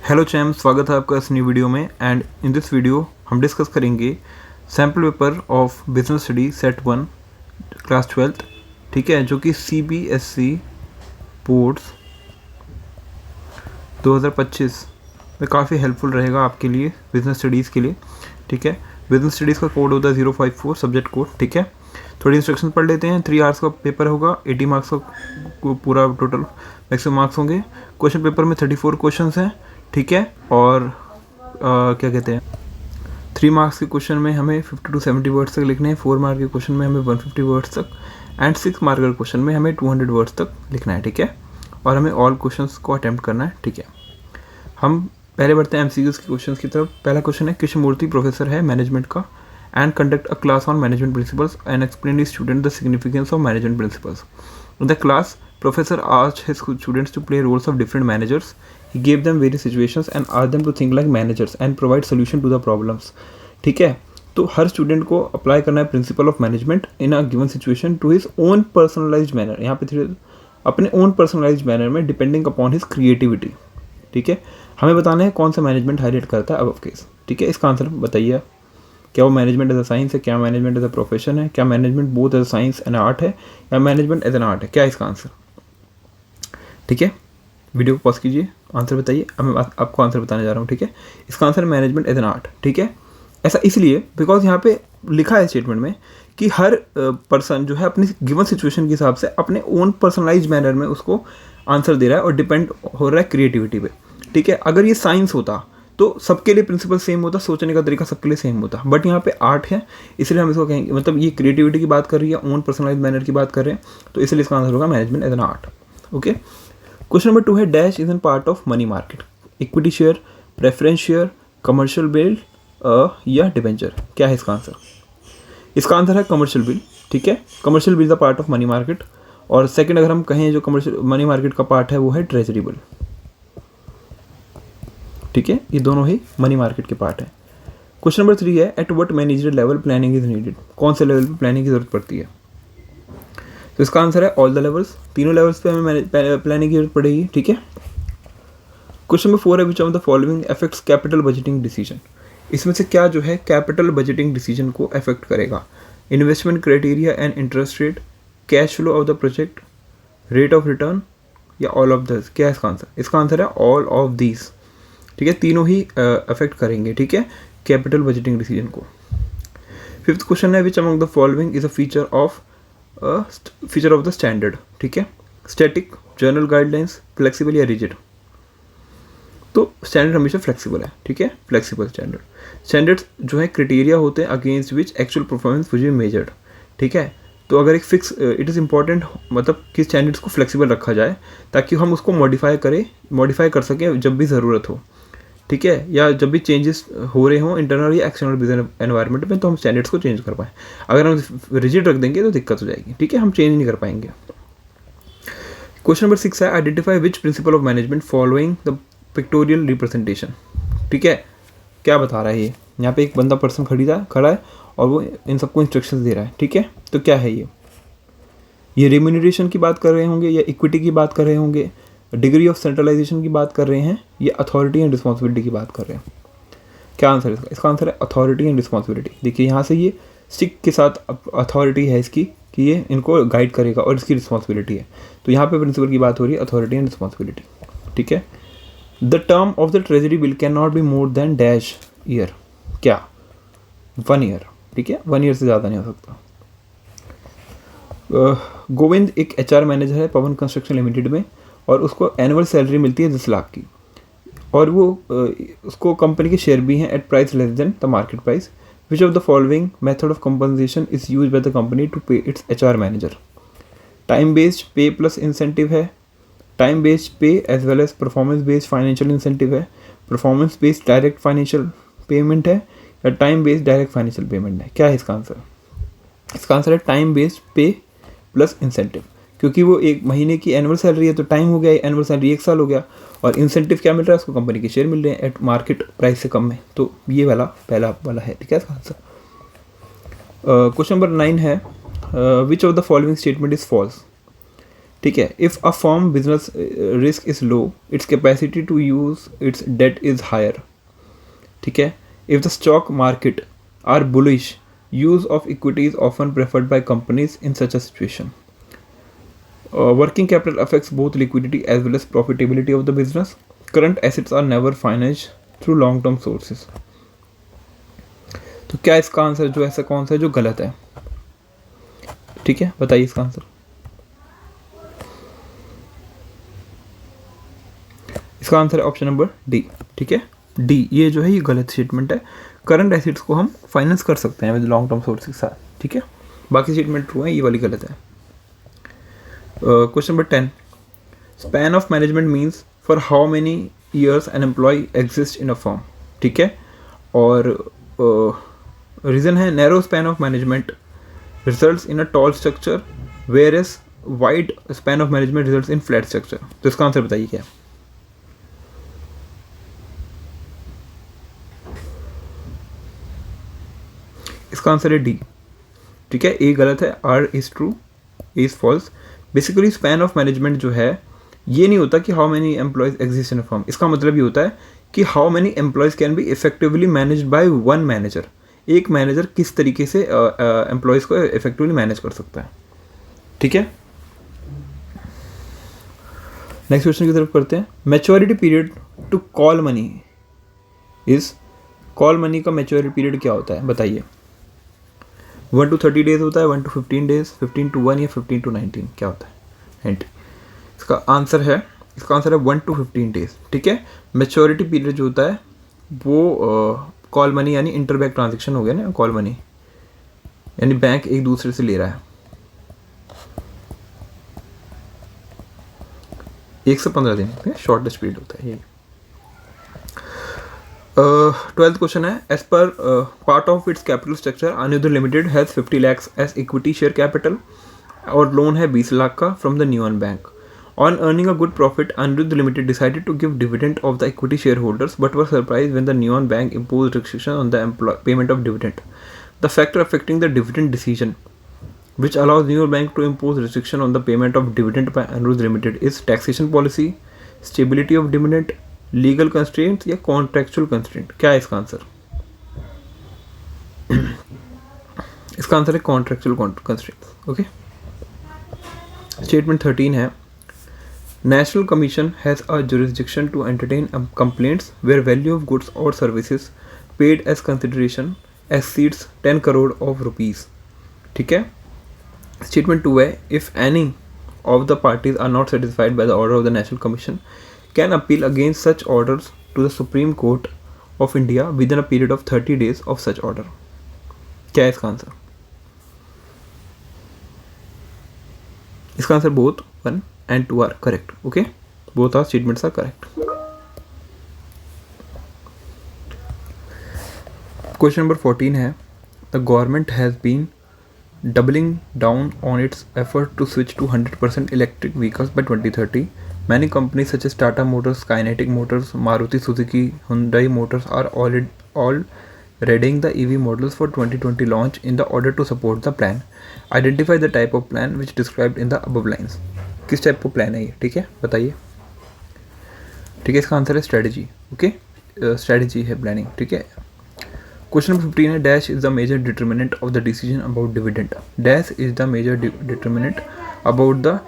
Hello charm, स्वागत है आपका इस न्यू वीडियो में। एंड इन दिस वीडियो हम डिस्कस करेंगे sample paper of business study set 1 class 12th, ठीक है, जो कि CBSE बोर्ड्स 2025 में काफ़ी हेल्पफुल रहेगा आपके लिए पूरा स्टडीज़ के लिए, ठीक है। बिजनेस स्टडीज़ का कोड होता है 054 सब्जेक्ट कोड, ठीक है। थोड़ी इंस्ट्रक्शन पढ़ लेते हैं। 3 आवर्स का पेपर होगा, 80 मार्क्स का पूरा टोटल मैक्सिमम मार्क्स होंगे। क्वेश्चन पेपर में 34 क्वेश्चंस हैं, ठीक है। और क्या कहते हैं, 3 मार्क्स के क्वेश्चन में हमें 50 to 70 वर्ड्स तक लिखने हैं, 4 मार्क के क्वेश्चन में हमें 150 वर्ड्स तक, एंड 6 मार्क के क्वेश्चन में हमें 200 वर्ड्स तक लिखना है, ठीक है। और हमें ऑल क्वेश्चंस को अटैम्प्ट करना है, ठीक है। हम पहले बढ़ते हैं MCQs के क्वेश्चन की तरफ। पहला क्वेश्चन है, कृष्णमूर्ति प्रोफेसर है मैनेजमेंट का and conduct a class on management principles and explain student the significance of management principles. In the class, professor asked his students to play roles of different managers. He gave them various situations and asked them to think like managers and provide solution to the problems. ठीक है, तो हर student को apply करना है principle of management in a given situation to his own personalized manner. यहाँ पे अपने own personalized manner में डिपेंडिंग अपॉन हिज क्रिएटिविटी, ठीक है। हमें बताना है कौन सा मैनेजमेंट हाईलाइट करता है अब केस, ठीक है। इसका आंसर बताइए, क्या वो मैनेजमेंट एज अ साइंस है, क्या मैनेजमेंट एज अ प्रोफेशन है, क्या management both as a science and art है, या मैनेजमेंट एज एन आर्ट है, क्या इसका आंसर, ठीक है। वीडियो को पॉज कीजिए, आंसर बताइए। अब मैं आपको आंसर बताने जा रहा हूँ, ठीक है। इसका आंसर है मैनेजमेंट एज एन आर्ट, ठीक है। ऐसा इसलिए बिकॉज यहाँ पे लिखा है स्टेटमेंट में कि हर पर्सन जो है अपनी गिवन सिचुएशन के हिसाब से अपने ओन पर्सनलाइज मैनर में उसको आंसर दे रहा है और डिपेंड हो रहा है क्रिएटिविटी पे, ठीक है। अगर ये साइंस होता तो सबके लिए प्रिंसिपल सेम होता, सोचने का तरीका सबके लिए सेम होता, बट यहाँ पे आर्ट है, इसलिए हम इसको कहेंगे, मतलब ये क्रिएटिविटी की बात कर रही है, ओन पर्सनलाइज मैनर की बात कर रहे हैं, तो इसलिए इसका आंसर होगा management as an art, okay. Question number 2 है, dash is an part of money market, equity share, preference share, commercial bill या डिबेंचर, क्या है इसका आंसर। इसका आंसर है कमर्शियल बिल, ठीक है। Commercial bill is the part of money market. और सेकेंड अगर हम कहें जो कमर्शियल मनी मार्केट का पार्ट है वो है ट्रेजरी बिल, ठीक है। ये दोनों ही मनी मार्केट के पार्ट है। क्वेश्चन नंबर 3 है, at what manager level planning is needed, कौन से लेवल पे प्लानिंग की जरूरत पड़ती है। तो इसका आंसर है ऑल द लेवल्स, तीनों लेवल्स पे हमें प्लानिंग की जरूरत पड़ेगी, ठीक है। क्वेश्चन नंबर 4 है, which of the following affects capital budgeting decision, इसमें से क्या जो है कैपिटल बजटिंग डिसीजन को अफेक्ट करेगा। Investment criteria and interest rate, cash flow of the project, rate of return, या ऑल ऑफ दिस, क्या है इसका आंसर। इसका आंसर है ऑल ऑफ दीज, ठीक है। तीनों ही अफेक्ट करेंगे, ठीक है, कैपिटल बजटिंग डिसीजन को। 5th क्वेश्चन है, which among the following is a feature of the standard, ठीक है। स्टैटिक, जनरल गाइडलाइंस, फ्लेक्सिबल या रिजिड। तो स्टैंडर्ड हमेशा फ्लेक्सिबल है, ठीक है, फ्लेक्सिबल स्टैंडर्ड्स जो है क्राइटेरिया होते हैं against which actual performance will be measured, ठीक है। तो अगर एक फिक्स इट इज़ इंपॉर्टेंट, मतलब कि स्टैंडर्ड्स को फ्लेक्सिबल रखा जाए ताकि हम उसको मॉडिफाई कर सकें जब भी ज़रूरत हो, ठीक है, या जब भी चेंजेस हो रहे हों इंटरनल या एक्सटर्नल बिजनेस एनवायरनमेंट में, तो हम स्टैंडर्ड्स को चेंज कर पाएँ। अगर हम रिजिड रख देंगे तो दिक्कत हो जाएगी, ठीक है, हम चेंज नहीं कर पाएंगे। क्वेश्चन नंबर 6 है, identify which principle of management following the pictorial representation, ठीक है। क्या बता रहा है ये, यहाँ पे एक बंदा पर्सन खड़ा है और वो इन सबको इंस्ट्रक्शंस दे रहा है, ठीक है। तो क्या है ये रेम्यूनरेशन की बात कर रहे होंगे, या इक्विटी की बात कर रहे होंगे, डिग्री ऑफ सेंट्रलाइजेशन की बात कर रहे हैं, या अथॉरिटी एंड रिस्पॉन्सिबिलिटी की बात कर रहे हैं। क्या आंसर है इसका। इसका आंसर है अथॉरिटी एंड रिस्पॉन्सिबिलिटी। देखिए यहाँ से ये स्टिक के साथ अथॉरिटी है इसकी कि ये इनको गाइड करेगा और इसकी रिस्पॉन्सिबिलिटी है, तो यहाँ पे प्रिंसिपल की बात हो रही है अथॉरिटी एंड रिस्पॉन्सिबिलिटी, ठीक है। The term of the treasury bill can not be more than dash year, क्या 1 ईयर, ठीक है, 1 ईयर से ज़्यादा नहीं हो सकता। गोविंद एक HR मैनेजर है पवन कंस्ट्रक्शन लिमिटेड में, और उसको एनुअल सैलरी मिलती है 10 लाख की, और वो उसको कंपनी के शेयर भी हैं at price less than the market price. Which of the following method of compensation is use by the company to pay its HR manager. Time based pay plus incentive है, time based pay as well as performance based financial incentive है, performance based direct financial payment है, या time based direct financial payment है, क्या है इसका answer. इसका answer है time based pay plus incentive, क्योंकि वो 1 महीने की एनुअल सैलरी है तो टाइम हो गया, एनुअल सैलरी 1 साल हो गया, और इंसेंटिव क्या मिल रहा है उसको, कंपनी के शेयर मिल रहे हैं एट मार्केट प्राइस से कम में, तो ये वाला पहला वाला है, ठीक है इसका आंसर। क्वेश्चन नंबर 9 है, which of the following statement is false, ठीक है, if a firm business risk is low, its capacity to use its debt is higher. ठीक है, if the stock market are bullish, use of equity is often preferred by companies in such a situation. Working capital affects both liquidity as well as profitability of the business. Current assets are never financed through long term sources. तो क्या इसका answer जो ऐसा कौन सा है जो गलत है? ठीक है, बताइए इसका आंसर. इसका आंसर है ऑप्शन नंबर डी. ठीक है, डी ये जो है ये गलत स्टेटमेंट है. करंट एसिड्स को हम फाइनेंस कर सकते हैं विद लॉन्ग टर्म सोर्स के साथ. ठीक है, बाकी स्टेटमेंट ट्रू है, ये वाली गलत है. Question number 10. Span of management means for how many years an employ exist in a firm. ठीक है, और रीज़न है narrow span of management results in a tall structure whereas wide span of management results in flat structure. तो इसका answer बताइए क्या है? इसका आंसर है डी. ठीक है, ए गलत है, R is true, A is false. Basically span of management जो है ये नहीं होता कि how many employees exist in a firm. इसका मतलब ये होता है कि how many employees can be effectively managed by one manager. एक मैनेजर किस तरीके से एम्प्लॉयज को इफेक्टिवली मैनेज कर सकता है. ठीक है, नेक्स्ट क्वेश्चन की तरफ करते हैं. Maturity period to call money is, call money का मैच्योरिटी पीरियड क्या होता है बताइए? 1 to 30 डेज होता है, 1 to 15 डेज, 15 to 1 या 15 to 19, क्या होता है? हिंट. इसका आंसर है 1 to 15 डेज. ठीक है, मैच्योरिटी पीरियड जो होता है वो कॉल मनी यानी इंटरबैंक ट्रांजेक्शन हो गया ना. कॉल मनी यानी बैंक एक दूसरे से ले रहा है. 1 से 15 दिन शॉर्टेस्ट पीरियड होता है ये. 12th क्वेश्चन है. As per part of its capital structure Anirudh limited has 50 lakhs as equity share capital और लोन है 20 लाख का फ्रॉम द न्यून bank. On earning a good profit Anirudh limited decided to give dividend of the equity share holders but were surprise when the न्यून bank imposed restriction on the payment of dividend. The factor affecting the dividend decision which allows New Bank to impose restriction on the payment of dividend by Anirudh Limited is taxation policy, stability of dividend, legal constraint या contractual constraint. क्या है इसका answer? इसका answer है contractual constraint. Okay, statement 13 है. National commission has a jurisdiction to entertain complaints where value of goods और services paid as consideration exceeds 10 crore of rupees. ठीक है, स्टेटमेंट 2 है. If any of the parties are not satisfied by the order of the national commission can appeal against such orders to the Supreme Court of India within a period of 30 days of such order. क्या है इसका answer? इसका answer both 1 and 2 are correct. Okay, both are statements are correct. Question number 14 है. The government has been doubling down on its effort to switch to 100% electric vehicles by 2030. Many companies such as Tata Motors, Kinetic Motors, Maruti Suzuki, Hyundai Motors are all readying the EV models for 2020 launch in the order to support the plan. Identify the type of plan which described in the above lines. किस type का plan है ये? ठीक है, बताइए. ठीक है, इसका आंसर है स्ट्रेटजी. ओके, स्ट्रेटजी है प्लानिंग. ठीक है. क्वेश्चन नंबर 15 है. Dash is the major determinant of the decision about dividend. Dash is the major determinant about the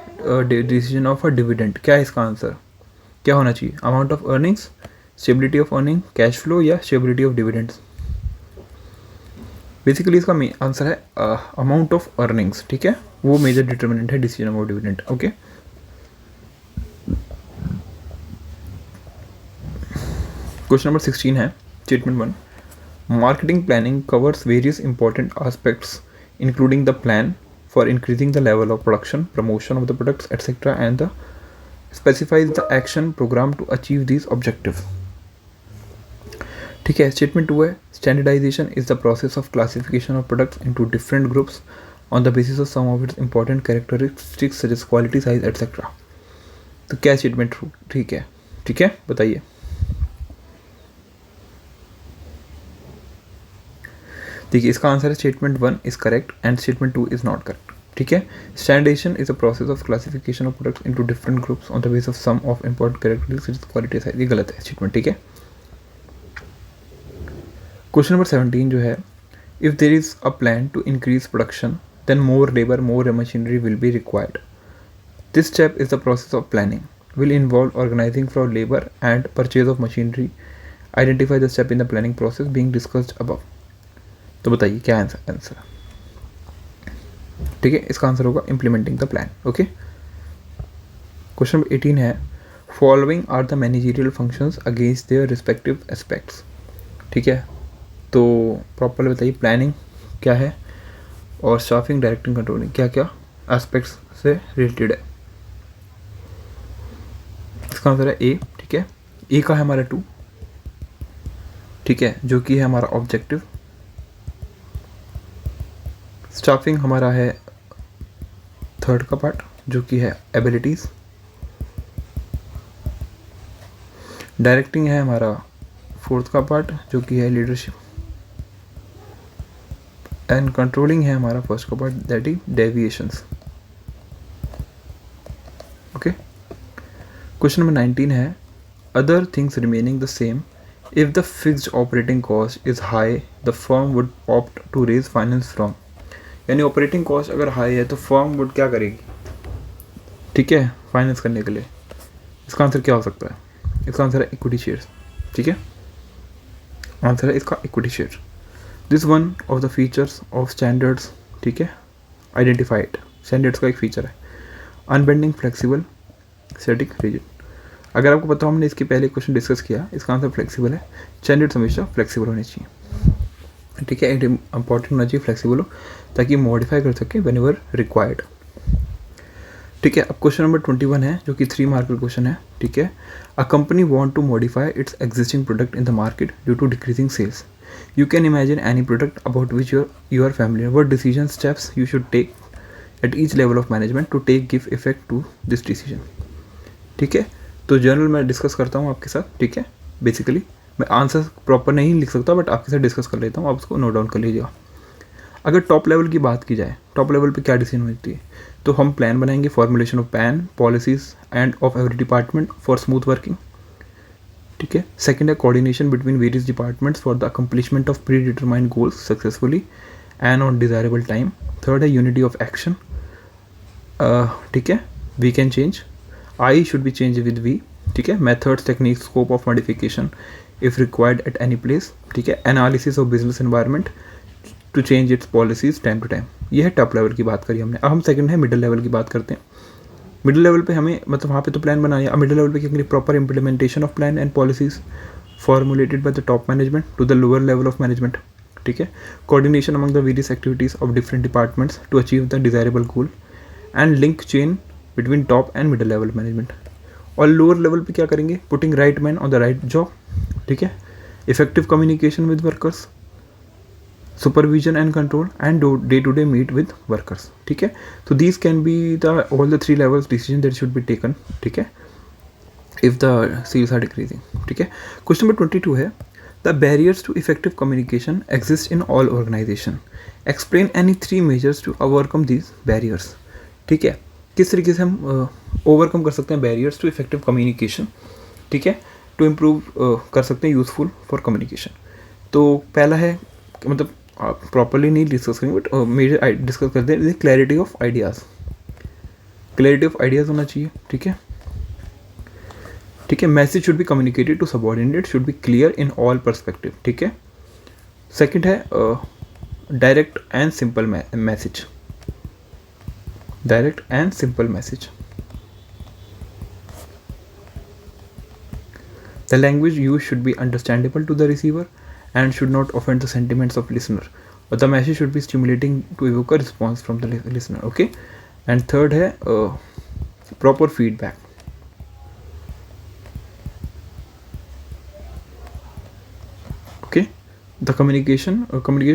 decision of a dividend. क्या है इसका आंसर? क्या होना चाहिए? Amount of earnings, stability of earning, cash flow या stability of dividends. Basically इसका answer है amount of earnings. ठीक है, वो मेजर डिटर्मिनेंट है decision about dividend. Okay, question number 16 है. Statement 1. Marketing planning covers various important aspects including the plan for increasing the level of production, promotion of the products, etc. and specifies the action program to achieve these objectives. ठीक है, statement 2 है. Standardization is the process of classification of products into different groups on the basis of some of its important characteristics such as quality, size etcetera. तो क्या statement true? ठीक है. ठीक है, बताइए. देखिए, इसका आंसर है statement 1 is correct and statement 2 is not correct. ठीक है। Standardization is a process of classification of products into different groups on the base of some of important characteristics quality size, ये गलत है स्टेटमेंट, ठीक है। Question number 17 जो है, if there is a plan to increase production then more labour more machinery will be required. This step is the process of planning, will involve organizing for labor and purchase of machinery. Identify the step in the planning process being discussed above. तो बताइए क्या answer, ठीक है। इसका answer होगा implementing the plan, okay. Question number 18 है, following are the managerial functions against their respective aspects, ठीक है। तो प्रॉपरली बताइए प्लानिंग क्या है और स्टाफिंग डायरेक्टिंग कंट्रोलिंग क्या क्या एस्पेक्ट्स से रिलेटेड है। इसका आंसर है ए, ठीक है। ए का है हमारा 2, ठीक है, जो कि है हमारा ऑब्जेक्टिव। स्टाफिंग हमारा है 3rd का पार्ट, जो कि है एबिलिटीज। डायरेक्टिंग है हमारा 4th का पार्ट, जो कि है लीडरशिप। एंड कंट्रोलिंग है हमारा 1st का part, that is deviations, okay. Question number 19 है, other things remaining the same if the fixed operating cost is high the firm would opt to raise finance from. यानी operating cost अगर high है तो firm would क्या करेगी, ठीक है, finance करने के लिए। इसका आंसर क्या हो सकता है, इसका आंसर है इक्विटी शेयर्स, ठीक है। आंसर है इसका equity share. This one of the features of standards, ठीक है, आइडेंटिफाइड। स्टैंडर्ड्स का एक फीचर है अनबेंडिंग, फ्लेक्सिबल, स्टैटिक, रिजिड। अगर आपको पता हो हमने इसके पहले क्वेश्चन डिस्कस किया, इसका आंसर फ्लेक्सिबल है। स्टैंडर्ड्स हमेशा फ्लेक्सिबल होने चाहिए, ठीक है। इंपॉर्टेंट होना चाहिए फ्लेक्सिबल हो, ताकि मॉडिफाई कर सके वेन एवर रिक्वायर्ड, ठीक है। अब क्वेश्चन नंबर 21 है, जो कि 3 मार्क का क्वेश्चन है, ठीक है। A company want to modify its existing product in the market due to decreasing sales. You can imagine any product about which you are familiar, what decision steps you should take at each level of management to take give effect to this decision, ठीक है। तो journal मैं discuss करता हूँ आपके साथ, ठीक है। बेसिकली मैं आंसर प्रॉपर नहीं लिख सकता, बट आपके साथ डिस्कस कर लेता हूँ, आप उसको नोट डाउन कर लीजिएगा। अगर टॉप लेवल की बात की जाए, टॉप लेवल पे क्या डिसीजन होती है, तो हम प्लान बनाएंगे, formulation of plan, policies and of every department for smooth working, ठीक है। सेकंड है coordination between various departments for the accomplishment of predetermined goals successfully and on desirable time. Third है unity of action, ठीक है, we can change, I should be change with we, ठीक है। Methods, technique, scope of modification if required at any place, ठीक है। Analysis of business environment to change its policies time to time. ये है top level की बात करी हमने। अब हम सेकंड है मिडिल लेवल की बात करते हैं। मिडिल लेवल पे हमें मतलब वहाँ पे तो प्लान बनाया, अब मिडिल लेवल पे क्या करेंगे, proper implementation of plan and policies formulated by the top management to the lower level of management, ठीक है। Coordination among the various activities of different departments to achieve the desirable goal and link chain between top and middle level management. और lower level पे क्या करेंगे, putting right man on the right job, ठीक है। Effective communication with workers, supervision and control and day to day meet with workers, ठीक है। तो these can be the all the 3 levels decision that should be taken, ठीक है, if the sales are decreasing, ठीक है। Question number 22 है, the barriers to effective communication exist in all organization, explain any 3 measures to overcome these barriers, ठीक है। किस तरीके से हम ओवरकम कर सकते हैं बैरियर्स टू इफेक्टिव कम्युनिकेशन, ठीक है, टू इम्प्रूव कर सकते हैं यूजफुल फॉर कम्युनिकेशन। तो पहला है, मतलब आप प्रॉपरली नहीं डिस्कस करेंगे, बट मेजर डिस्कस करते हैं, clarity of ideas. Clarity of ideas होना चाहिए, ठीक है, ठीक है। Message should be communicated to subordinate, should be clear in all perspective, ठीक है। सेकंड है direct and simple message, direct and simple message. The language used should be understandable to the receiver and should not offend the sentiments of listener. Or the message should be stimulating to evoke a response from the listener. Okay. And third है proper feedback. Okay. The communication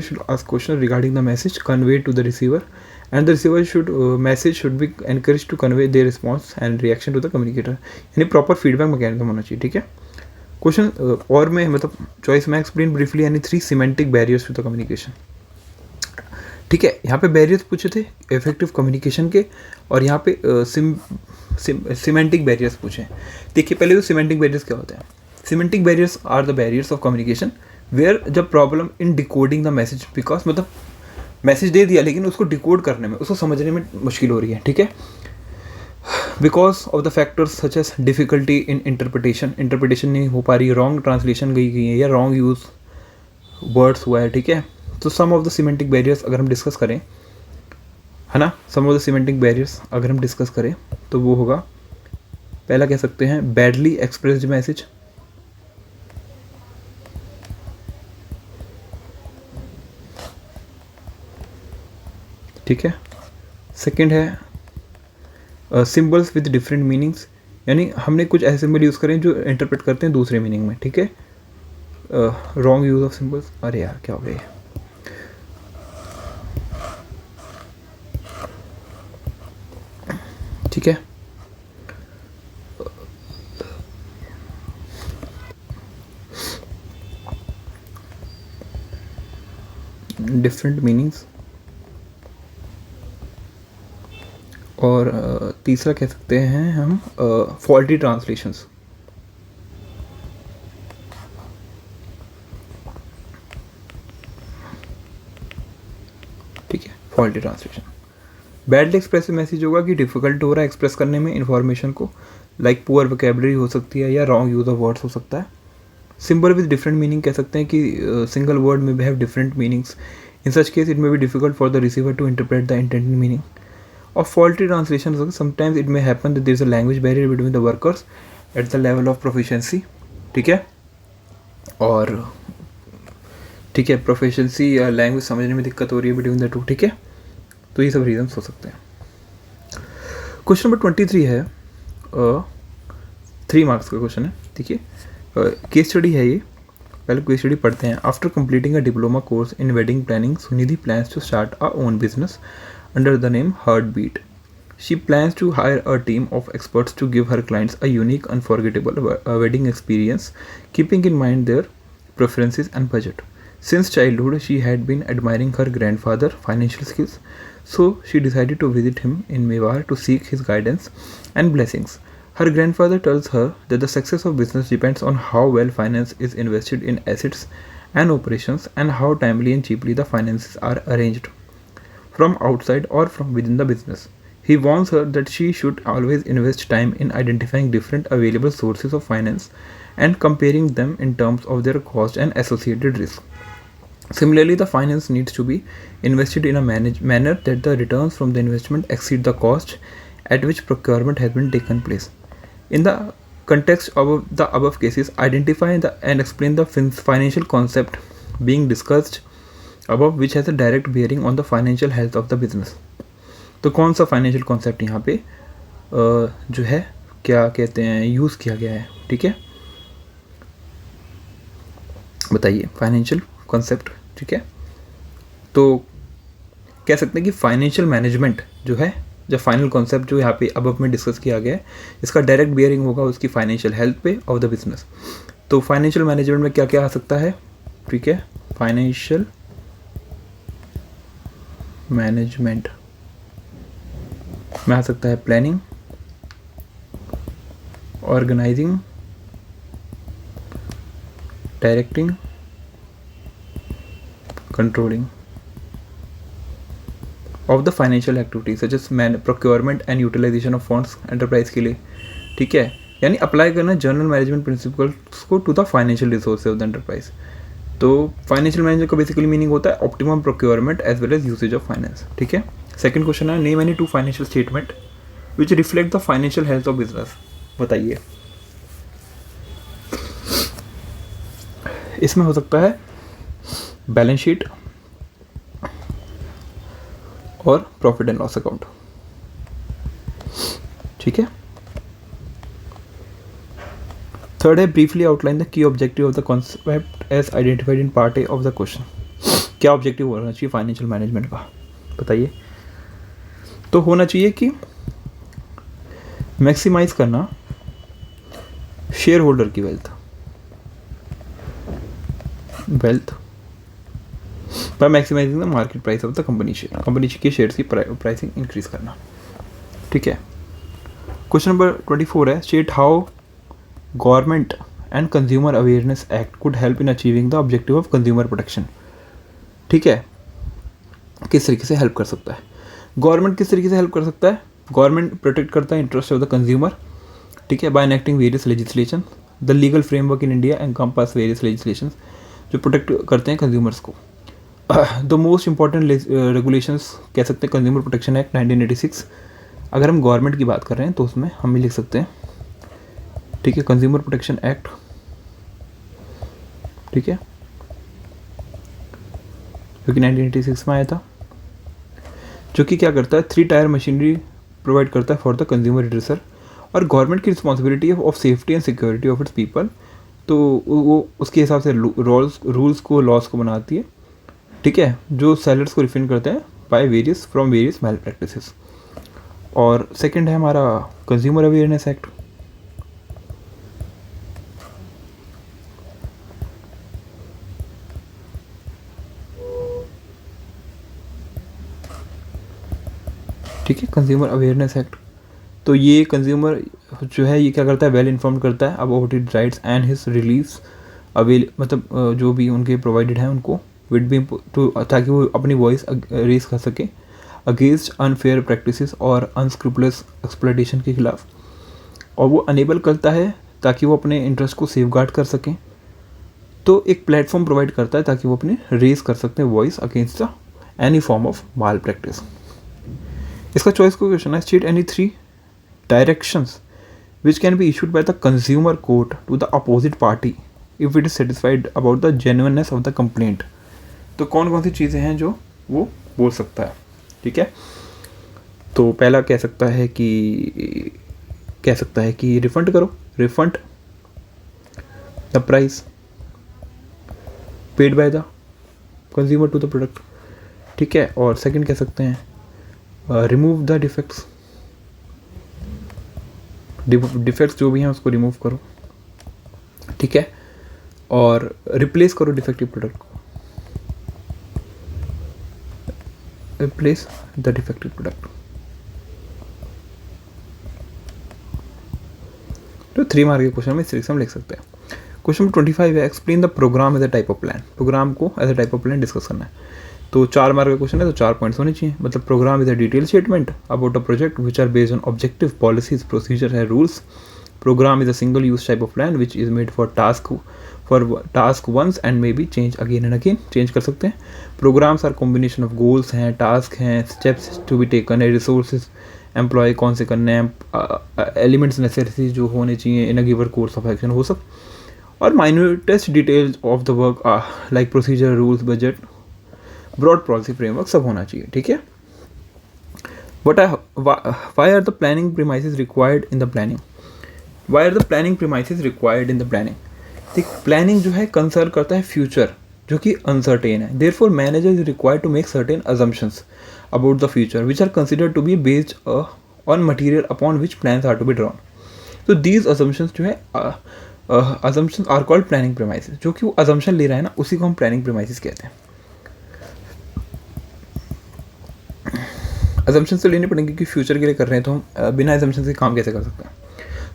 should ask questions regarding the message conveyed to the receiver, and the receiver should message should be encouraged to convey their response and reaction to the communicator. यानी proper feedback mechanism होना चाहिए, ठीक है। Question और में मतलब choice में explain briefly यानी 3 semantic barriers to the communication, ठीक है, यहाँ पे बैरियर्स पूछे थे इफेक्टिव कम्युनिकेशन के, और यहाँ पे सिमेंटिक बैरियर्स पूछे। देखिए पहले तो सिमेंटिक बैरियर्स क्या होते हैं। Semantic barriers are the barriers of communication where जब problem in decoding the message, because मतलब मैसेज दे दिया लेकिन उसको डिकोड करने में, उसको समझने में मुश्किल हो रही है, ठीक है, because of the factors such as difficulty in interpretation नहीं हो पा रही है, रॉन्ग ट्रांसलेशन गई है या रॉन्ग यूज़ वर्ड्स हुआ है, ठीक है। तो सम ऑफ द सिमेंटिक बैरियर्स अगर हम डिस्कस करें, है ना, सम ऑफ द सिमेंटिक बैरियर्स अगर हम डिस्कस करें तो वो होगा, पहला कह सकते हैं बैडली एक्सप्रेस्ड मैसेज, ठीक है। सेकंड है सिंबल्स विद डिफरेंट मीनिंग्स, यानी हमने कुछ ऐसे सिंबल यूज़ करें जो इंटरप्रेट करते हैं दूसरे मीनिंग में, ठीक है। रॉन्ग यूज़ ऑफ सिंबल्स, अरे यार क्या हो गया, ठीक है। डिफरेंट मीनिंग्स, और तीसरा कह सकते हैं हम फॉल्टी ट्रांसलेशंस, ठीक है, faulty translation. Badly expressive message होगा कि डिफ़िकल्ट हो रहा है एक्सप्रेस करने में इन्फॉर्मेशन को, लाइक पुअर वोकैबुलरी हो सकती है या रॉन्ग यूज़ ऑफ वर्ड्स हो सकता है। सिंबल विद डिफरेंट मीनिंग कह सकते हैं कि सिंगल वर्ड में have different meanings, in such case it may be difficult for the receiver to interpret the intended meaning. और faulty translation sometimes it may happen that there is a language barrier between the workers at the level of proficiency, ठीक है, और ठीक है proficiency या language समझने में दिक्कत हो रही है बिटवीन द टू, ठीक है। तो ये सब रीजंस हो सकते हैं। क्वेश्चन नंबर 23 है 3 मार्क्स का क्वेश्चन है, ठीक है। केस स्टडी है ये, पहले केस स्टडी पढ़ते हैं। After completing a diploma course in wedding planning, Sunidhi plans to start a own business under the name Heartbeat. She plans to hire a team of experts to give her clients a unique, unforgettable wedding experience, keeping in mind their preferences and budget. Since childhood, she had been admiring her grandfather's financial skills, so she decided to visit him in Mewar to seek his guidance and blessings. Her grandfather tells her that the success of business depends on how well finance is invested in assets and operations, and how timely and cheaply the finances are arranged from outside or from within the business. He warns her that she should always invest time in identifying different available sources of finance and comparing them in terms of their cost and associated risk. Similarly, the finance needs to be invested in a manner that the returns from the investment exceed the cost at which procurement has been taken place. In the context of the above cases, identify and explain the financial concept being discussed above which has a direct bearing on the financial health of the business. तो कौन सा financial concept यहाँ पे जो है क्या कहते हैं यूज़ किया गया है, ठीक है, बताइए फाइनेंशियल कॉन्सेप्ट, ठीक है। तो कह सकते हैं कि फाइनेंशियल मैनेजमेंट जो है, जो फाइनल कॉन्सेप्ट जो यहाँ पे अब में डिस्कस किया गया है, इसका डायरेक्ट बियरिंग होगा उसकी फाइनेंशियल हेल्थ पे ऑफ द बिजनेस। तो फाइनेंशियल मैनेजमेंट में क्या क्या आ सकता है, ठीक है, फाइनेंशियल मैनेजमेंट में आ सकता है planning, organizing, directing, controlling of the financial activities such as procurement and utilization of funds enterprise के लिए, ठीक है, यानी अप्लाई करना जनरल मैनेजमेंट प्रिंसिपल्स को to the financial resources of the enterprise. तो फाइनेंशियल मैनेजमेंट का बेसिकली मीनिंग होता है optimum procurement as well as usage of finance, ठीक है। सेकंड क्वेश्चन है name any 2 financial statement which reflect the financial health of business, बताइए। इसमें हो सकता है बैलेंस शीट और प्रॉफिट एंड लॉस अकाउंट, ठीक है। थर्ड है briefly outline the key objective of the concept as identified in part A of the question. क्या ऑब्जेक्टिव होना चाहिए फाइनेंशियल मैनेजमेंट का, बताइए। तो होना चाहिए कि मैक्सिमाइज करना शेयर होल्डर की wealth by maximizing the market price of the company share, company के शेयर्स की प्राइसिंग इंक्रीज करना, ठीक है। क्वेश्चन नंबर 24 है, state how government and consumer awareness act could help in achieving the objective of consumer protection, ठीक है। किस तरीके से हेल्प कर सकता है गवर्नमेंट, किस तरीके से हेल्प कर सकता है, गवर्नमेंट प्रोटेक्ट करता है इंटरेस्ट ऑफ द कंज्यूमर, ठीक है, by enacting various legislation, the legal framework in India encompass various legislation जो प्रोटेक्ट करते हैं कंज्यूमर्स को। द मोस्ट इंपॉर्टेंट रेगुलेशंस कह सकते हैं कंज्यूमर प्रोटेक्शन एक्ट 1986। अगर हम गवर्नमेंट की बात कर रहे हैं तो उसमें हम भी लिख सकते हैं, ठीक है, कंज्यूमर प्रोटेक्शन एक्ट, ठीक है, जो कि 1986 में आया था, जो कि क्या करता है 3 टायर मशीनरी प्रोवाइड करता है फॉर द कंज्यूमर रिड्रेसर, और गवर्नमेंट की responsibility of safety and security of its people, तो वो उसके हिसाब से रूल्स को लॉस को बनाती है, ठीक है, जो सेलर्स को रिफंड करते हैं by various from various malpractices. और सेकंड है हमारा कंज्यूमर अवेयरनेस एक्ट, ठीक है, कंज्यूमर अवेयरनेस एक्ट। तो ये कंज्यूमर जो है ये क्या करता है, वेल इन्फॉर्म करता है about it rights and his relieves मतलब जो भी उनके प्रोवाइडेड हैं उनको विद बी टू, ताकि वो अपनी वॉइस रेज कर सके अगेंस्ट अनफेयर प्रैक्टिसेस और अनस्क्रूपलस एक्सप्लॉयटेशन के खिलाफ, और वो अनेबल करता है ताकि वो अपने इंटरेस्ट को सेफगार्ड कर सकें। तो एक प्लेटफॉर्म प्रोवाइड करता है ताकि वो अपने रेज कर सकते हैं voice against the any form of mall practice. इसका चॉइस को क्वेश्चन है, state any 3 directions which can be issued by the consumer court to the opposite party if it is satisfied about the genuineness of the complaint। तो कौन कौन सी चीज़ें हैं जो वो बोल सकता है, ठीक है। तो पहला कह सकता है कि रिफंड करो, refund the price paid by the consumer to the product, ठीक है। और सेकंड कह सकते हैं रिमूव द डिफेक्ट्स, डिफेक्ट्स जो भी हैं उसको रिमूव करो, ठीक है, और रिप्लेस करो डिफेक्टिव प्रोडक्ट को, रिप्लेस द डिफेक्टिव प्रोडक्ट। तो 3 मार्क के क्वेश्चन में इस तरीके से हम लिख सकते हैं। क्वेश्चन नंबर 25 है, explain the programme as a type of plan, programme को as a type of plan discuss करना है। तो 4 मार्क का क्वेश्चन है तो 4 पॉइंट्स होने चाहिए। मतलब programme is a detail statement about a project which are based on objective policies procedure and rules. Programme is a single use type of plan which is made for task once and may be change again and again, change कर सकते हैं। Programmes are combination of goals हैं, task हैं, steps to be taken है, resources employ कौन से करने हैं, एलिमेंट्स नेसेसरी जो होने चाहिए इन a given course of action हो सब, और minutest details of the work like procedure, rules, budget, broad policy framework सब होना चाहिए, ठीक है। Why are the planning premises required in the planning? Why are the planning premises required in the planning? देख, planning जो है concern करता है फ्यूचर जो कि अनसर्टेन है, therefore manager is required to make certain assumptions about the future which are considered to be based on material upon which plans are to be drawn. तो these assumptions जो है assumptions are called planning premises, जो कि वो assumption ले रहा है ना उसी को हम planning premises कहते हैं। assumptions तो लेने पड़ेंगे क्योंकि फ्यूचर के लिए कर रहे हैं, तो हम बिना assumptions के काम कैसे कर सकते हैं।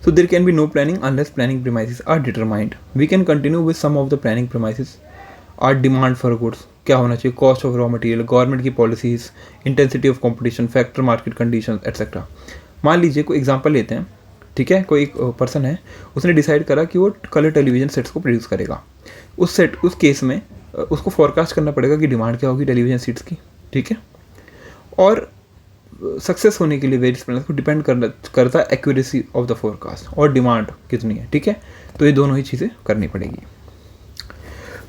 So there can be no planning unless planning premises are determined. We can continue with some of the planning premises. Are demand for goods, क्या होना चाहिए, cost of raw material, government की policies, intensity of competition, factor market condition etcetera. मान लीजिए कोई example लेते हैं, ठीक है, कोई एक पर्सन है, उसने डिसाइड करा कि वो कलर टेलीविजन सेट्स को प्रोड्यूस करेगा। उस केस में उसको फोरकास्ट करना पड़ेगा कि डिमांड क्या होगी टेलीविजन सेट्स की, ठीक है। और सक्सेस होने के लिए वेरियस प्लान्स को डिपेंड करता है एक्यूरेसी ऑफ द फोरकास्ट और डिमांड कितनी है, ठीक है। तो ये दोनों ही चीज़ें करनी पड़ेगी।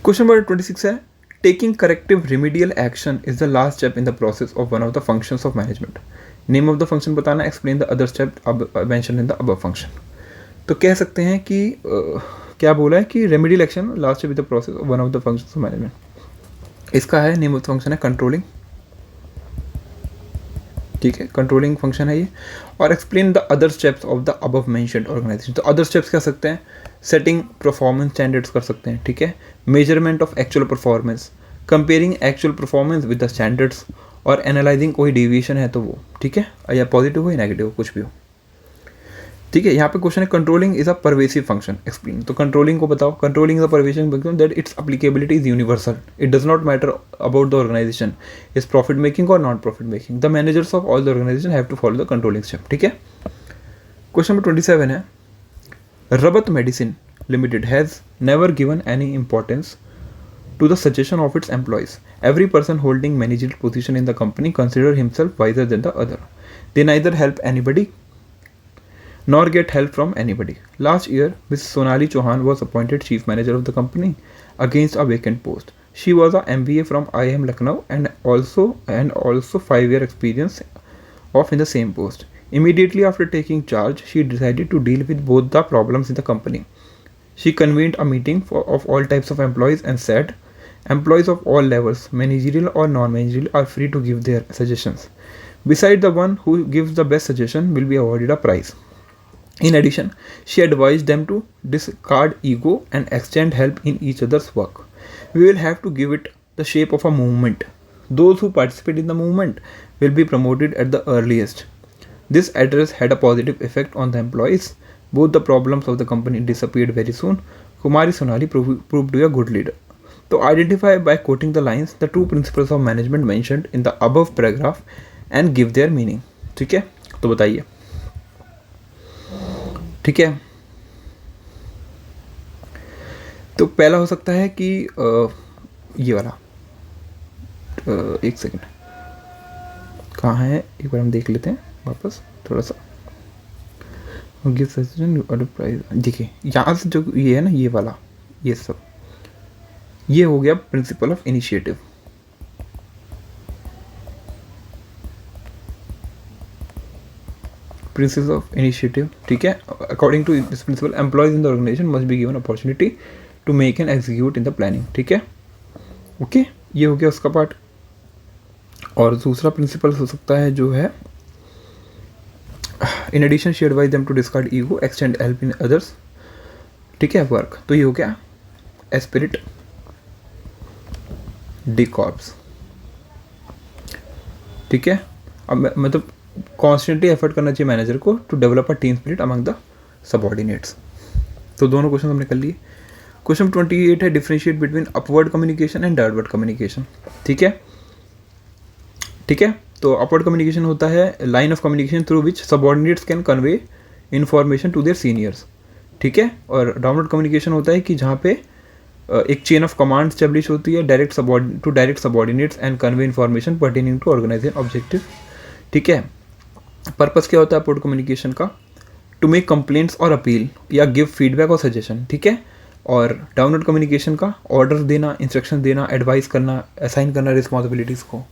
क्वेश्चन नंबर 26 है, taking corrective remedial action is the last step in the process of one of the functions of management. Name of the function बताना, explain the other step mention in the above function. तो कह सकते हैं कि क्या बोला है कि remedial action last step in the process of one of the functions of management. इसका है नेम ऑफ द फंक्शन है कंट्रोलिंग, ठीक है, कंट्रोलिंग फंक्शन है ये। और explain the other steps of the above mentioned organization. तो अदर स्टेप्स कह सकते हैं सेटिंग परफॉर्मेंस स्टैंडर्ड्स कर सकते हैं, ठीक है, measurement of actual performance, comparing actual performance with the standards, और एनालाइजिंग कोई डेविएशन है तो वो, ठीक है, या पॉजिटिव हो या नेगेटिव हो, कुछ भी हो, ठीक है। यहाँ पे क्वेश्चन है controlling is a pervasive function, explain. तो कंट्रोलिंग को बताओ। Controlling is a pervasive function that its applicability is universal, it does not matter about the organisation is profit making और not profit making, the managers of all the organisation have to follow the controlling step, ठीक है। Question number 27 है Rabat medicine limited has never given any importance to the suggestion of its employees. Every person holding managerial position in the company consider himself wiser than the other. They neither help anybody nor get help from anybody. Last year, Ms. Sonali Chauhan was appointed chief manager of the company against a vacant post. She was a MBA from IIM Lucknow and also 5-year experience of in the same post. Immediately after taking charge, she decided to deal with both the problems in the company. She convened a meeting of all types of employees and said, employees of all levels, managerial or non-managerial, are free to give their suggestions. Besides, the one who gives the best suggestion will be awarded a prize. In addition, she advised them to discard ego and extend help in each other's work. We will have to give it the shape of a movement. Those who participate in the movement will be promoted at the earliest. This address had a positive effect on the employees. Both the problems of the company disappeared very soon. Kumari Sonali proved to be a good leader. तो identify bye coating the lines the two principles of management mentioned in the above paragraph and give their meaning, ठीक है। तो बताइए, ठीक है। तो पहला हो सकता है कि ये वाला, एक सेकेंड कहाँ है, एक बार हम देख लेते हैं वापस थोड़ा सा। गिव सजेशन प्राइस, देखिए यहाँ से जो ये है ना, ये वाला, ये सब, ये हो गया principle of initiative. Principle of initiative, ठीक है। According to this principle employees in the organization must be given opportunity to make and execute in the planning, ठीक है। ओके, ये हो गया उसका पार्ट। और दूसरा प्रिंसिपल हो सकता है जो है in addition she advise them to discard ego, extend help in others, ठीक है, वर्क। तो ये हो गया एस्पिरिट डी कॉर्प्स, ठीक है। अब मतलब कॉन्स्टेंटली एफर्ट करना चाहिए मैनेजर को to develop a team spirit among the subordinates. तो दोनों क्वेश्चन हमने कर लिए। क्वेश्चन 28 है differentiate between upward communication and downward communication, ठीक है, ठीक है। तो अपवर्ड कम्युनिकेशन होता है line of communication through which subordinates can convey information to their seniors, ठीक है। और डाउनवर्ड कम्युनिकेशन होता है कि जहाँ पे एक चेन ऑफ कमांड स्टैब्लिश होती है direct subordinates and convey information pertaining to organization objective, ठीक है। पर्पस क्या होता है अपवर्ड कम्युनिकेशन का? टू मेक कंप्लेंट्स और अपील या गिव फीडबैक और सजेशन, ठीक है। और डाउनवर्ड कम्युनिकेशन का ऑर्डर देना, इंस्ट्रक्शन देना, एडवाइस करना, असाइन करना रिस्पॉन्सिबिलिटीज़ को,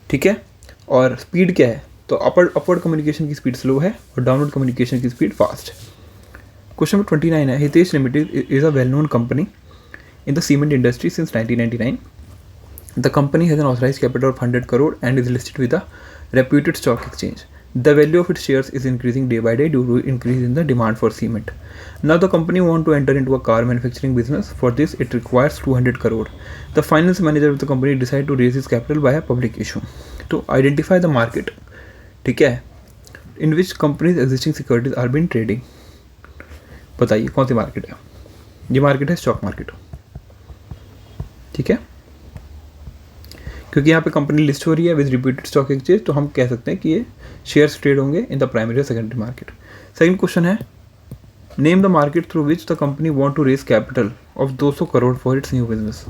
ठीक है। और स्पीड क्या है? तो अपवर्ड कम्युनिकेशन की स्पीड स्लो है और डाउनवर्ड कम्युनिकेशन की स्पीड फास्ट है। क्वेश्चन नंबर 29 है Hitesh limited is a well known company in the cement industry since 1999. The company has an authorized capital of 100 crore and is listed with a reputed stock exchange. The value of its shares is increasing day by day due to increase in the demand for cement. Now the company want to enter into a car manufacturing business. For this, it requires 200 crore. The finance manager of the company decided to raise his capital by a public issue. To identify the market, ठीक है, in which companies existing securities are being trading. बताइए कौन सी market है? ये market है stock market, ठीक है। क्योंकि यहाँ पे कंपनी लिस्ट हो रही है विद रिपीटेड स्टॉक एक्सचेंज, तो हम कह सकते हैं कि ये शेयर्स ट्रेड होंगे इन द प्राइमरी और सेकेंडरी मार्केट। सेकंड क्वेश्चन है name the market through which the company want to raise capital of 200 crore for its new business.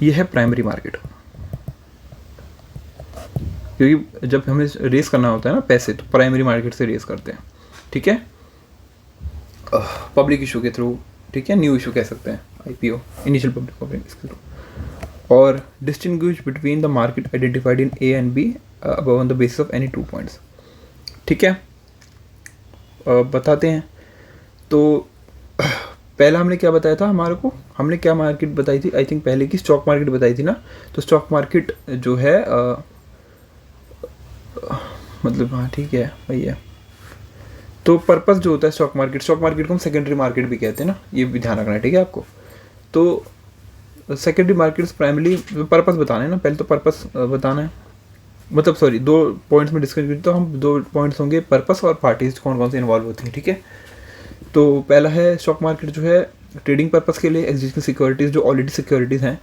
ये है प्राइमरी मार्केट, क्योंकि जब हमें रेस करना होता है ना पैसे, तो प्राइमरी मार्केट से रेस करते हैं, ठीक है, पब्लिक इशू के थ्रू, ठीक है, न्यू इशू कह सकते हैं, IPO, इनिशियल पब्लिक ऑफरिंग, इसके थ्रू। और distinguish between the market identified in A and B on the basis of any 2 points, ठीक है। बताते हैं। तो पहला हमने क्या बताया था हमारे को, हमने क्या मार्केट बताई थी? आई थिंक पहले की स्टॉक मार्केट बताई थी ना। तो स्टॉक मार्केट जो है मतलब हाँ ठीक है वही है। तो पर्पस जो होता है स्टॉक मार्केट को हम सेकेंडरी मार्केट भी कहते हैं ना, ये भी ध्यान रखना है, ठीक है आपको। तो सेकेंडरी मार्केट्स प्राइमरी पर्पस बताना है ना, पहले तो पर्पस बताना है, मतलब सॉरी 2 पॉइंट्स में डिस्कस करें तो हम 2 पॉइंट्स होंगे, पर्पस और पार्टीज कौन कौन से इन्वॉल्व होती हैं, ठीक है। तो पहला है स्टॉक मार्केट जो है ट्रेडिंग पर्पस के लिए एग्जिस्टिंग सिक्योरिटीज़ जो ऑलरेडी सिक्योरिटीज़ हैं,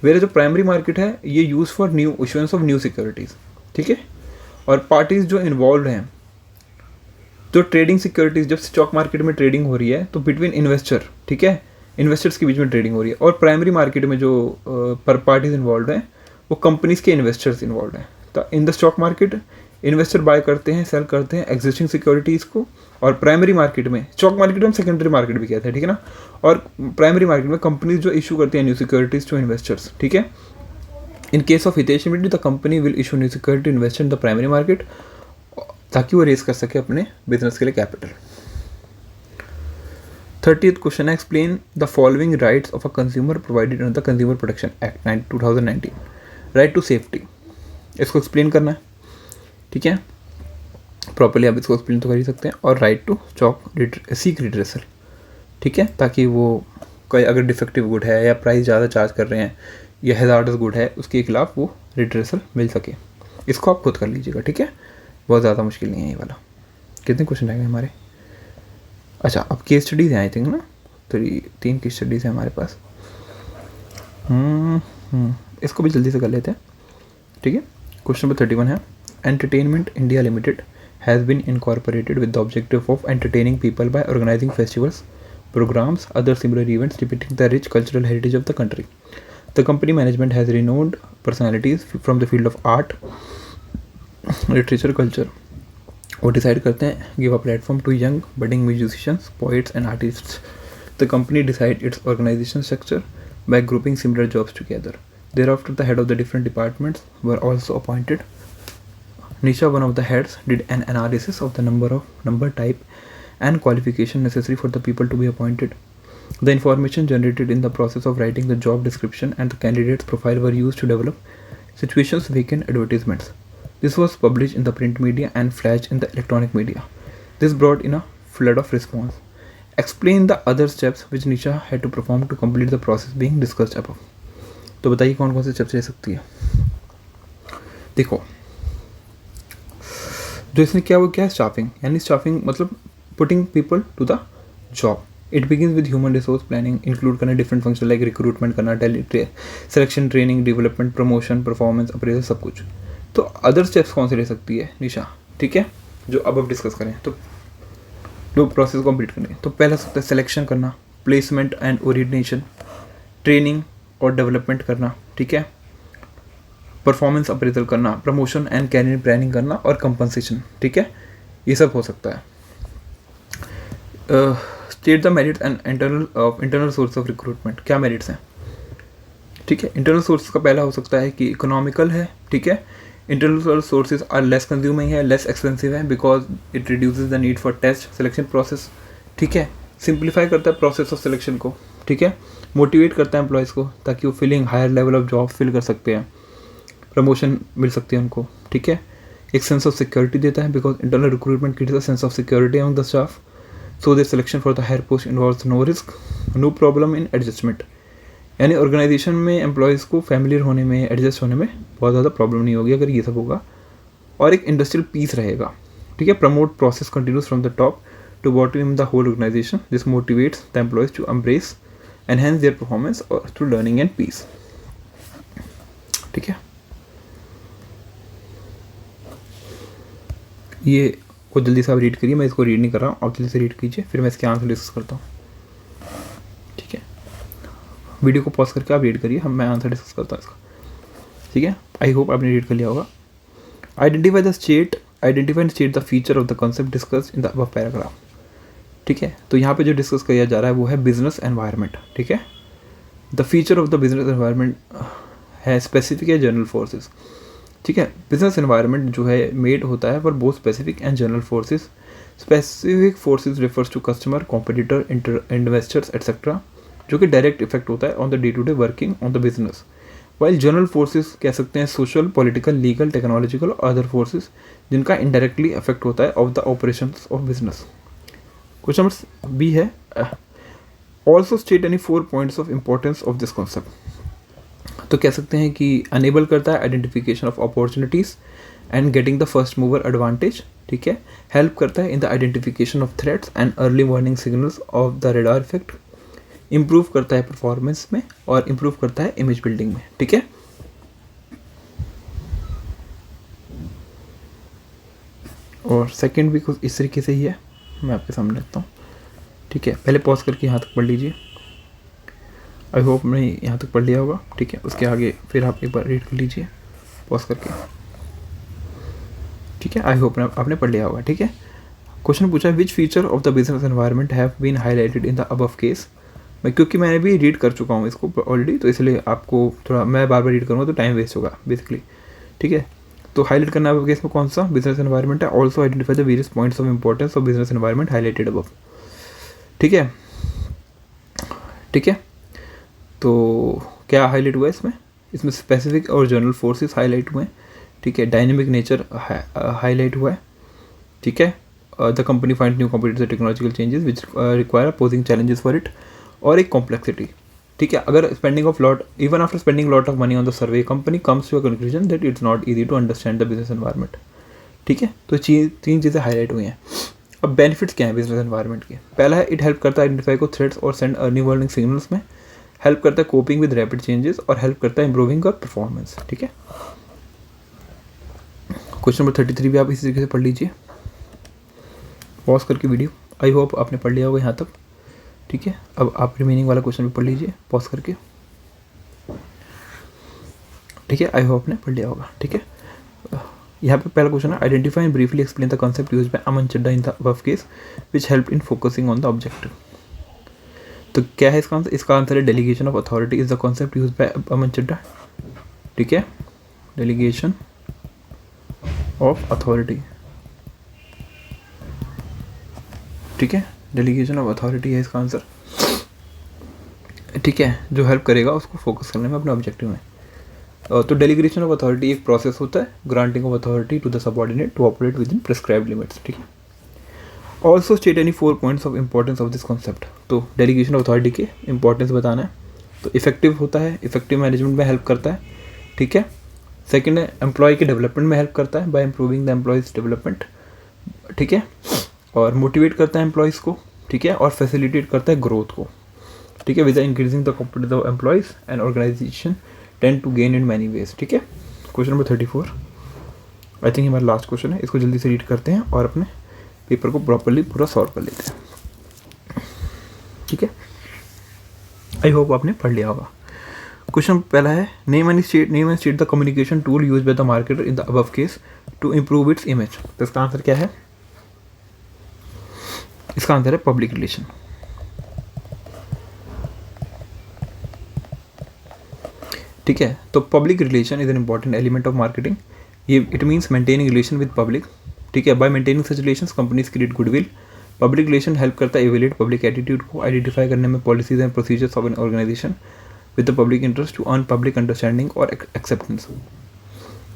वेरे जो प्राइमरी मार्केट है ये use for new issuance of new securities, ठीक है। और पार्टीज़ जो इन्वॉल्व हैं, तो ट्रेडिंग सिक्योरिटीज़ जब स्टॉक मार्केट में ट्रेडिंग हो रही है तो बिटवीन इन्वेस्टर, ठीक है, इन्वेस्टर्स के बीच में ट्रेडिंग हो रही है, और प्राइमरी मार्केट में जो पर पार्टीज इन्वॉल्व हैं वो कंपनीज के इन्वेस्टर्स इन्वॉल्व हैं। तो in the stock market investor buy करते हैं, सेल करते हैं एग्जिस्टिंग सिक्योरिटीज़ को, और प्राइमरी मार्केट में स्टॉक मार्केट में हम सेकेंडरी मार्केट भी कहते हैं, ठीक है ना, और प्राइमरी मार्केट में कंपनीज जो इशू करती हैं न्यू सिक्योरिटीज़ टू इन्वेस्टर्स, ठीक है। In case of Hitesh limited the company will issue new security investor in the primary market, ताकि वो रेस कर सके अपने बिजनेस के लिए कैपिटल। 30th क्वेश्चन है explain the following rights of a consumer provided under the consumer protection act 2019। Right to safety, इसको एक्सप्लेन करना है, ठीक है, प्रॉपर्ली आप इसको एक्सप्लेन तो कर ही सकते हैं। और राइट टू सीक रिड्रेसल, ठीक है, ताकि वो कोई अगर डिफेक्टिव गुड है या प्राइस ज़्यादा चार्ज कर रहे हैं या हैज़ार्डस गुड है उसके खिलाफ वो रिड्रेसल मिल सके। इसको आप खुद कर लीजिएगा, ठीक है, बहुत ज़्यादा मुश्किल नहीं है ये वाला। कितने क्वेश्चन आएंगे हमारे? अच्छा, अब केस स्टडीज़ हैं आई थिंक ना, तो 3 केस स्टडीज़ हैं हमारे पास। इसको भी जल्दी से कर लेते हैं, ठीक है। क्वेश्चन नंबर 31 है entertainment India limited has been incorporated with the objective of entertaining people by organizing festivals, programs, other similar events depicting the rich cultural heritage of the country. The company management has renowned personalities from the field of art, literature, culture. वो decide करते हैं give a platform to young budding musicians, poets and artists. The company decide its organization structure by grouping similar jobs together. Thereafter, the head of the different departments were also appointed. Nisha, one of the heads, did an analysis of the number type and qualification necessary for the people to be appointed. The information generated in the process of writing the job description and the candidate's profile were used to develop situations vacant advertisements. This was published in the print media and flashed in the electronic media. This brought in a flood of response. Explain the other steps which Nisha had to perform to complete the process being discussed above. तो बताइए कौन कौन से steps ले सकती है। देखो, जो इसने किया वो क्या है, स्टाफिंग, यानी स्टाफिंग मतलब putting people to the job. It begins with human resource planning, include करना डिफरेंट फंक्शन लाइक रिक्रूटमेंट करना, selection, training, development, promotion, performance, appraisal, सब कुछ। तो अदर स्टेप्स कौन से ले सकती है निशा, ठीक है, जो अब डिस्कस करें, तो जो प्रोसेस कंप्लीट करें। तो पहला सकता है सिलेक्शन करना, प्लेसमेंट एंड ओरिजिनेशन, ट्रेनिंग और डेवलपमेंट करना, ठीक है, परफॉर्मेंस अप्रेजल करना, प्रमोशन एंड कैरियर प्लानिंग करना और कंपनसेशन, ठीक है, ये सब हो सकता है। State the merits and internal source of recruitment, क्या मेरिट्स हैं, ठीक है। इंटरनल सोर्स का पहला हो सकता है कि इकोनॉमिकल है, ठीक है, internal sources are less consuming है, लेस एक्सपेंसिव है because it reduces the need for test selection process, ठीक है, सिंप्लीफाई करता है प्रोसेस ऑफ सिलेक्शन को, ठीक है, मोटिवेट करता है एम्प्लॉयज़ को ताकि वो feeling higher level of job fill कर सकते हैं, प्रमोशन मिल सकती है उनको, ठीक है, एक सेंस ऑफ सिक्योरिटी देता है because internal recruitment creates a sense of security among the staff, so their selection for the higher post involves no risk, no problem in adjustment, यानी ऑर्गेनाइजेशन में एम्प्लॉयज़ को फैमिलियर होने में, adjust होने में बहुत ज़्यादा प्रॉब्लम नहीं होगी अगर ये सब होगा, और एक इंडस्ट्रियल पीस रहेगा, ठीक है। Promote process continues from the top to bottom in the whole organisation, this motivates the employees to embrace enhance their performance और थ्रू लर्निंग एंड पीस, ठीक है। ये को जल्दी से आप रीड करिए, मैं इसको रीड नहीं कर रहा हूँ, आप जल्दी से रीड कीजिए, फिर मैं इसके आंसर डिस्कस करता हूँ, ठीक है। वीडियो को पॉज करके आप रीड करिए, मैं आंसर डिस्कस करता हूँ इसका, ठीक है। आई होप आपने रीड कर लिया होगा। Identify and state the feature of the concept discuss in the above paragraph, ठीक है। तो यहाँ पे जो डिस्कस किया जा रहा है वो है बिजनेस एनवायरनमेंट, ठीक है। The feature of the business environment है स्पेसिफिक या जनरल फोर्सेस, ठीक है। बिजनेस एनवायरनमेंट जो है मेड होता है for both specific and general forces. Specific forces refers to customer, competitor, investors etcetera, जो कि डायरेक्ट इफेक्ट होता है on the day to day working on the business, while general forces कह सकते हैं सोशल, पॉलिटिकल, लीगल, टेक्नोलॉजिकल और other forces जिनका indirectly effect होता है of the operations of business. Question number B है also state any 4 points of importance of this concept, तो कह सकते हैं कि अनेबल करता है identification of opportunities and getting the first mover advantage, ठीक है। हेल्प करता है in the identification of threats and early warning signals of the radar effect. Improve करता है परफॉर्मेंस में और इम्प्रूव करता है इमेज बिल्डिंग में, ठीक है। और सेकंड भी कुछ इस तरीके से ही है, मैं आपके सामने रखता हूँ, ठीक है। पहले पॉज करके यहाँ तक पढ़ लीजिए। आई होप मैंने यहाँ तक पढ़ लिया होगा, ठीक है। उसके आगे फिर आप एक बार रीड कर लीजिए पॉज करके, ठीक है। आई होप आपने पढ़ लिया होगा, ठीक है। क्वेश्चन पूछा है which feature of the business environment have been highlighted in the above case. क्योंकि मैंने भी रीड कर चुका हूँ इसको ऑलरेडी, तो इसलिए आपको थोड़ा मैं बार बार रीड करूँगा तो टाइम वेस्ट होगा बेसिकली, ठीक है। तो हाईलाइट करना है केस में कौन सा बिजनेस एनवायरनमेंट है। Also identify the various points of importance of business environment highlighted above, ठीक है, ठीक है। तो क्या हाईलाइट हुआ है इसमें स्पेसिफिक और जनरल फोर्सेस हाईलाइट हुए हैं, ठीक है। डायनेमिक नेचर हाईलाइट हुआ है, ठीक है। The company find new competitive technological changes which require opposing challenges for it, और एक कॉम्प्लेक्सिटी, ठीक है। अगर spending of lot even after spending lot of money on the survey company comes to a conclusion that it's not easy to understand the business environment, ठीक है। तो तीन चीज़ें हाईलाइट हुई हैं। अब बेनिफिट्स क्या हैं बिजनेस एनवायरनमेंट के। पहला है इट हेल्प करता है आइडेंटिफाई को थ्रेट्स और सेंड अर्ली वार्निंग सिग्नल्स में, हेल्प करता है कोपिंग विद रैपिड चेंजेस और हेल्प करता है इंप्रूविंग और परफॉर्मेंस, ठीक है। क्वेश्चन नंबर 33 भी आप इसी तरीके से पढ़ लीजिए पॉज करके वीडियो। आई होप आपने पढ़ लिया होगा यहाँ तक, ठीक है। अब आप रिमेनिंग वाला क्वेश्चन भी पढ़ लीजिए पॉज करके, ठीक है। आई होप आपने पढ़ लिया होगा, ठीक है। यहाँ पे पहला क्वेश्चन है identify and briefly explain the concept used by Aman Chadha in the above case which help in focusing on the objective. तो क्या है इसका आंसर। इसका आंसर है delegation of authority is the concept used by Aman Chadha, ठीक है। डेलीगेशन ऑफ अथॉरिटी, ठीक है। डेलीगेशन ऑफ अथॉरिटी है इसका आंसर, ठीक है, जो हेल्प करेगा उसको फोकस करने में अपने ऑब्जेक्टिव में। तो डेलीगेशन ऑफ अथॉरिटी एक प्रोसेस होता है granting of authority to the subordinate to operate within prescribed limits, ठीक है। Also state any 4 points of importance of this concept. तो डेलीगेशन ऑफ अथॉरिटी के इंपॉर्टेंस बताना है। तो इफेक्टिव होता है, इफेक्टिव मैनेजमेंट में हेल्प करता है, ठीक है। सेकेंड है एम्प्लॉय के डेवलपमेंट में हेल्प करता है bye improving the employees development, ठीक है। और मोटिवेट करता है एम्प्लॉयज़ को, ठीक है। और फैसिलिटेट करता है ग्रोथ को, ठीक है। With increasing the competitive of employees and organisation tend to gain in many ways, ठीक है। क्वेश्चन नंबर 34 आई थिंक हमारा लास्ट क्वेश्चन है। इसको जल्दी से रीड करते हैं और अपने पेपर को प्रॉपरली पूरा सॉल्व कर लेते हैं, ठीक है। आई होप आपने पढ़ लिया होगा। क्वेश्चन पहला है name and state the communication tool use by the marketer in the above case to improve its image. तो इसका आंसर क्या है। इसका आंसर है पब्लिक रिलेशन, ठीक है। तो public relation is an important element of marketing. ये it means maintaining relation with public, ठीक है। By maintaining such relations companies create goodwill. Public relation help करता है इवेल्युएट पब्लिक एटीट्यूड को आइडेंटिफाई करने में policies and procedures of an organisation with the public interest to earn public understanding और acceptance,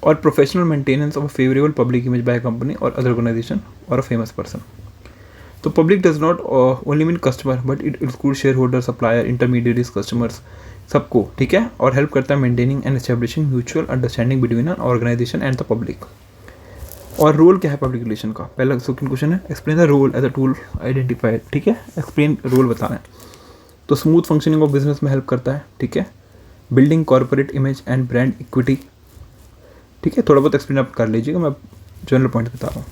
और professional maintenance of a favourable public image by company और other organisation और अ famous person. तो public does not only mean customer but it include share holder, supplier, intermediaries, customers, सबको, ठीक है। और help करता है maintaining and establishing mutual understanding between an organisation and the public. और रोल क्या है पब्लिक रिलेशन का। पहला सेकंड क्वेश्चन है explain the role as a tool identified, ठीक है। एक्सप्लेन रोल बताना है। तो स्मूथ फंक्शनिंग ऑफ बिजनेस में हेल्प करता है, ठीक है। Building corporate image and brand equity, ठीक है। थोड़ा बहुत एक्सप्लेन आप कर लीजिएगा, मैं जनरल पॉइंट बता रहा हूँ।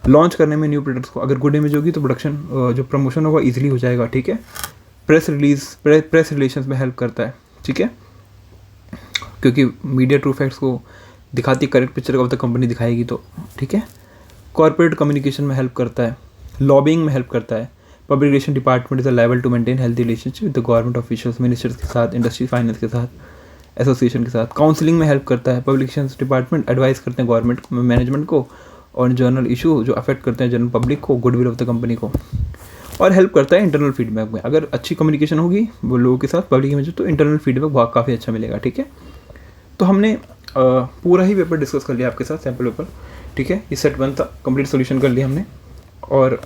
लॉन्च करने में न्यू प्रोडक्ट्स को अगर गुड इमेज होगी तो प्रोडक्शन जो प्रमोशन होगा ईजिली हो जाएगा, ठीक है। प्रेस रिलेशंस में हेल्प करता है, ठीक है, क्योंकि मीडिया ट्रू फैक्ट्स को दिखाती correct picture of the company दिखाएगी तो, ठीक है। कॉर्पोरेट कम्युनिकेशन में हेल्प करता है, लॉबिंग में हेल्प करता है। Public relation department is a liable to maintain healthy relationship with the government officials, ministers के साथ, इंडस्ट्री फाइनेंस के साथ, एसोसिएशन के साथ। काउंसलिंग में हेल्प करता है। पब्लिक रिलेशंस डिपार्टमेंट एडवाइस करते हैं गवर्नमेंट मैनेजमेंट को और जर्नल इशू जो अफेक्ट करते हैं जनरल पब्लिक को, गुडविल ऑफ द कंपनी को। और हेल्प करता है इंटरनल फीडबैक में। अगर अच्छी कम्युनिकेशन होगी वो लोगों के साथ पब्लिक इमेज तो इंटरनल फीडबैक बहुत काफ़ी अच्छा मिलेगा, ठीक है। तो हमने पूरा ही पेपर डिस्कस कर लिया आपके साथ, सैम्पल पेपर, ठीक है। ये सेट 1 था, कंप्लीट सोल्यूशन कर लिया हमने। और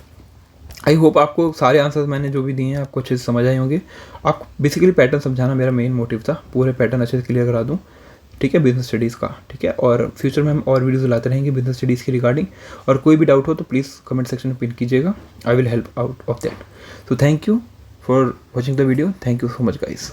आई होप आपको सारे आंसर्स मैंने जो भी दिए हैं आपको अच्छे से समझ आए होंगे। आपको बेसिकली पैटर्न समझाना मेरा मेन मोटिव था, पूरे पैटर्न अच्छे से क्लियर करा दूँ, ठीक है, बिजनेस स्टडीज़ का, ठीक है। और फ्यूचर में हम और वीडियोस लाते रहेंगे बिजनेस स्टडीज़ की रिगार्डिंग, और कोई भी डाउट हो तो प्लीज़ कमेंट सेक्शन में पिन कीजिएगा, I will help out of that. तो thank you for watching the video, thank you so much guys.